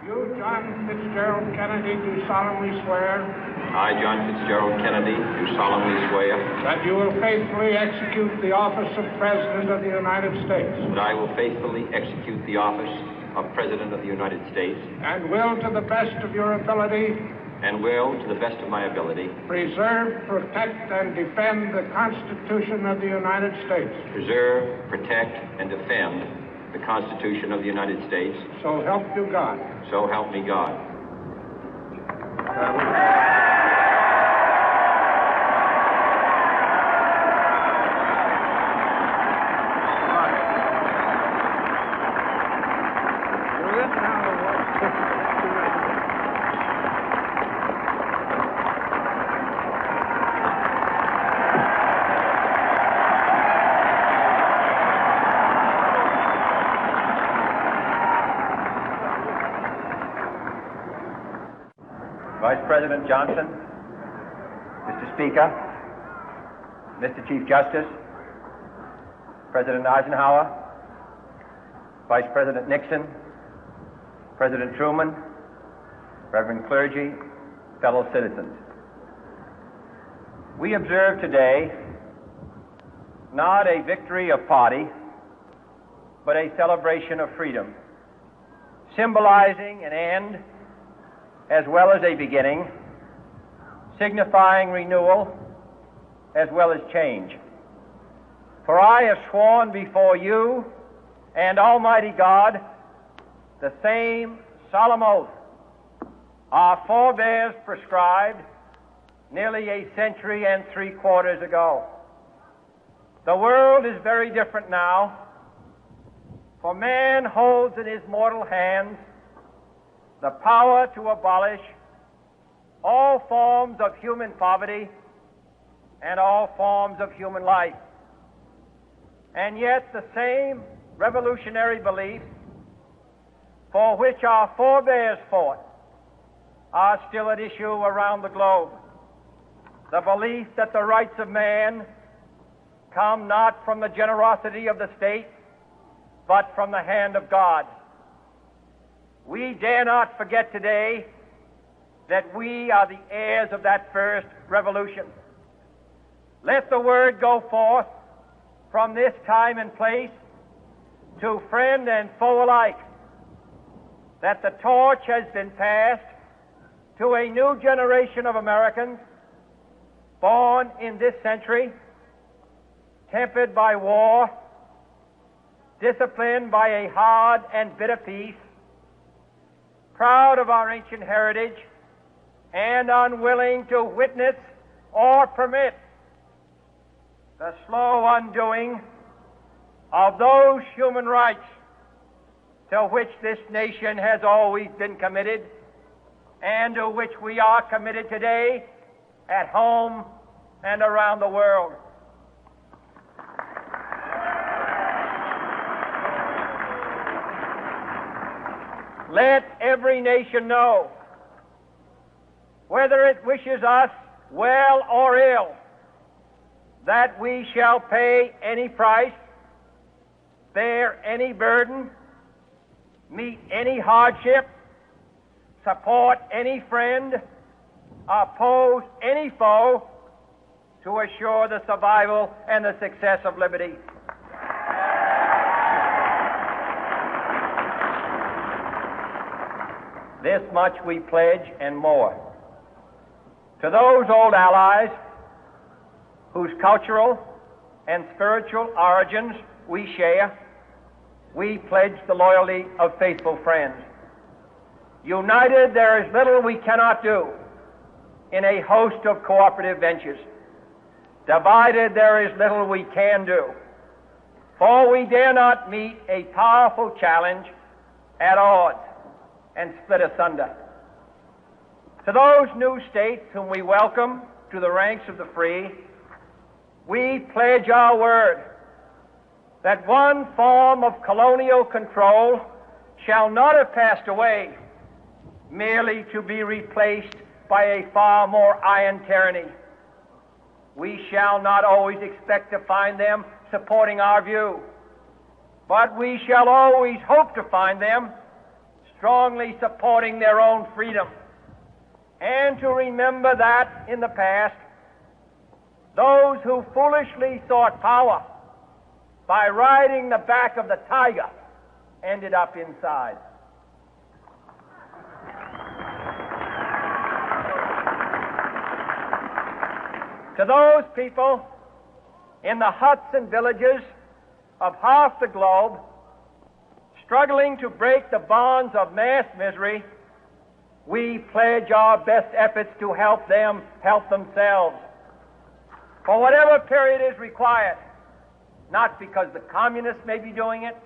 You, John Fitzgerald Kennedy, do solemnly swear. I, John Fitzgerald Kennedy, do solemnly swear. That you will faithfully execute the office of President of the United States. That I will faithfully execute the office of President of the United States. And will, to the best of your ability. And will, to the best of my ability. Preserve, protect, and defend the Constitution of the United States. Preserve, protect, and defend the Constitution of the United States. So help you God. So help me God. Vice President Johnson, Mr. Speaker, Mr. Chief Justice, President Eisenhower, Vice President Nixon, President Truman, Reverend clergy, fellow citizens. We observe today not a victory of party, but a celebration of freedom, symbolizing an end as well as a beginning, signifying renewal as well as change. For I have sworn before you and Almighty God the same solemn oath our forebears prescribed nearly a century and 3/4 ago. The world is very different now, for man holds in his mortal hands the power to abolish all forms of human poverty and all forms of human life. And yet the same revolutionary beliefs for which our forebears fought are still at issue around the globe. The belief that the rights of man come not from the generosity of the state, but from the hand of God. We dare not forget today that we are the heirs of that first revolution. Let the word go forth from this time and place to friend and foe alike that the torch has been passed to a new generation of Americans born in this century, tempered by war, disciplined by a hard and bitter peace, proud of our ancient heritage, and unwilling to witness or permit the slow undoing of those human rights to which this nation has always been committed and to which we are committed today at home and around the world. Let every nation know, whether it wishes us well or ill, that we shall pay any price, bear any burden, meet any hardship, support any friend, oppose any foe to assure the survival and the success of liberty. This much we pledge and more. To those old allies whose cultural and spiritual origins we share, we pledge the loyalty of faithful friends. United, there is little we cannot do in a host of cooperative ventures. Divided, there is little we can do, for we dare not meet a powerful challenge at odds and split asunder. To those new states whom we welcome to the ranks of the free, we pledge our word that one form of colonial control shall not have passed away merely to be replaced by a far more iron tyranny. We shall not always expect to find them supporting our view, but we shall always hope to find them strongly supporting their own freedom, and to remember that in the past, those who foolishly sought power by riding the back of the tiger ended up inside. To those people in the huts and villages of half the globe struggling to break the bonds of mass misery, we pledge our best efforts to help them help themselves for whatever period is required, not because the communists may be doing it,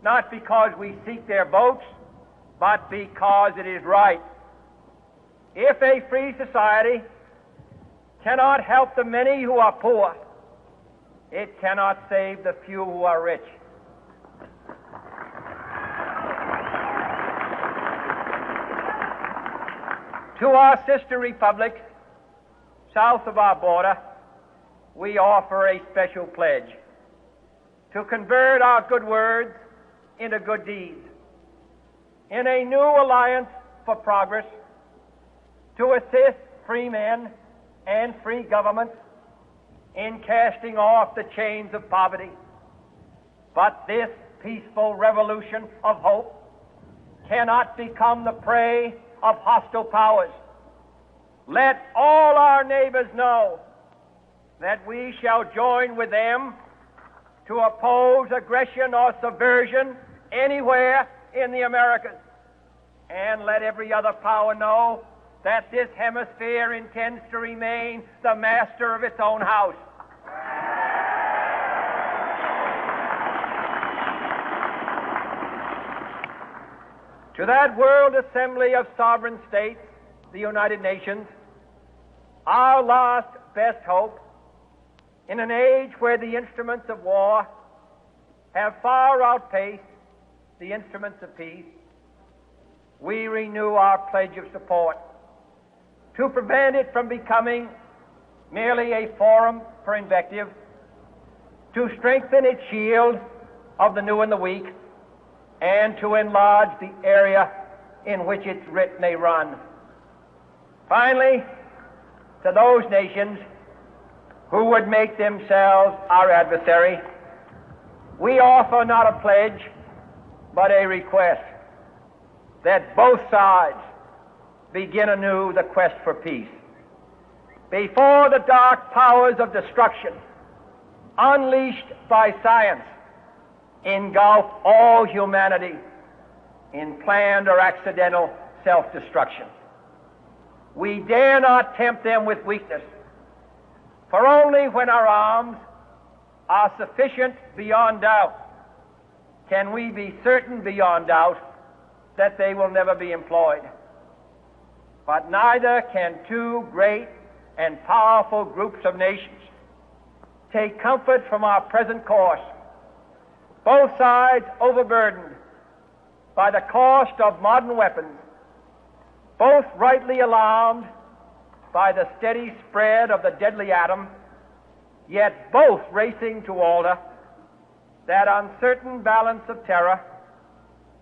not because we seek their votes, but because it is right. If a free society cannot help the many who are poor, it cannot save the few who are rich. To our sister republics south of our border, we offer a special pledge to convert our good words into good deeds, in a new alliance for progress, to assist free men and free governments in casting off the chains of poverty. But this peaceful revolution of hope cannot become the prey of hostile powers. Let all our neighbors know that we shall join with them to oppose aggression or subversion anywhere in the Americas. And let every other power know that this hemisphere intends to remain the master of its own house. To that World Assembly of Sovereign States, the United Nations, our last best hope, in an age where the instruments of war have far outpaced the instruments of peace, we renew our pledge of support to prevent it from becoming merely a forum for invective, to strengthen its shield of the new and the weak, and to enlarge the area in which its writ may run. Finally, to those nations who would make themselves our adversary, we offer not a pledge, but a request that both sides begin anew the quest for peace. Before the dark powers of destruction, unleashed by science, engulf all humanity in planned or accidental self-destruction, we dare not tempt them with weakness, for only when our arms are sufficient beyond doubt can we be certain beyond doubt that they will never be employed. But neither can two great and powerful groups of nations take comfort from our present course, both sides overburdened by the cost of modern weapons, both rightly alarmed by the steady spread of the deadly atom, yet both racing to alter that uncertain balance of terror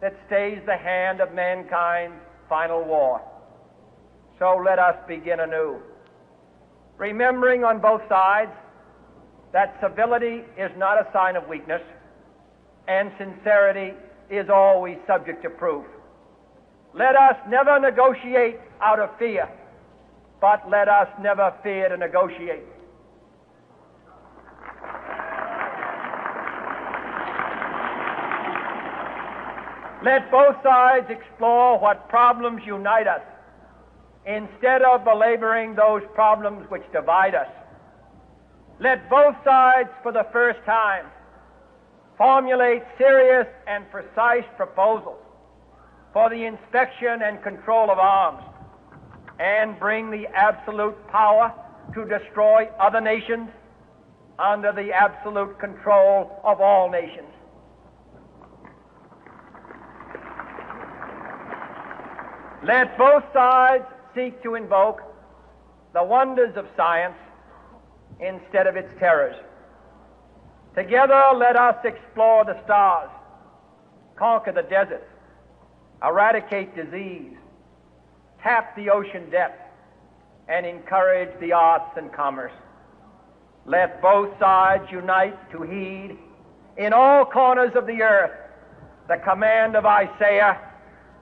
that stays the hand of mankind's final war. So let us begin anew, remembering on both sides that civility is not a sign of weakness, and sincerity is always subject to proof. Let us never negotiate out of fear, but let us never fear to negotiate. Let both sides explore what problems unite us, instead of belaboring those problems which divide us. Let both sides, for the first time, formulate serious and precise proposals for the inspection and control of arms, and bring the absolute power to destroy other nations under the absolute control of all nations. Let both sides seek to invoke the wonders of science instead of its terrors. Together, let us explore the stars, conquer the deserts, eradicate disease, tap the ocean depth, and encourage the arts and commerce. Let both sides unite to heed in all corners of the earth the command of Isaiah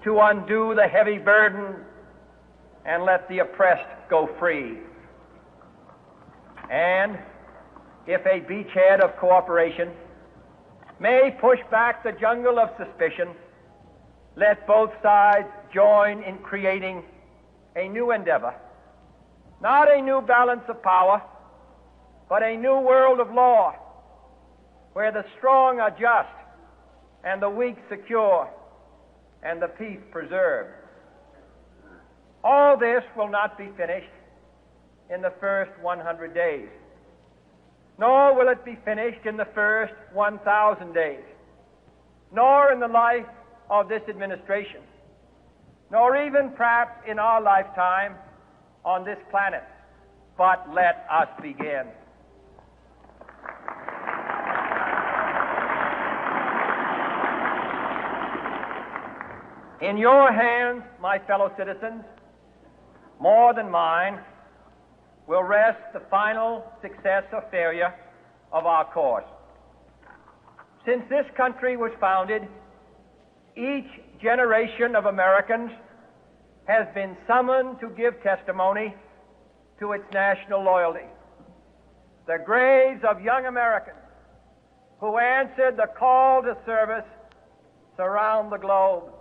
to undo the heavy burden and let the oppressed go free. And if a beachhead of cooperation may push back the jungle of suspicion, let both sides join in creating a new endeavor, not a new balance of power, but a new world of law, where the strong are just and the weak secure and the peace preserved. All this will not be finished in the first 100 days, nor will it be finished in the first 1,000 days, nor in the life of this administration, nor even perhaps in our lifetime on this planet. But let us begin. In your hands, my fellow citizens, more than mine, will rest the final success or failure of our course. Since this country was founded, each generation of Americans has been summoned to give testimony to its national loyalty. The graves of young Americans who answered the call to service surround the globe.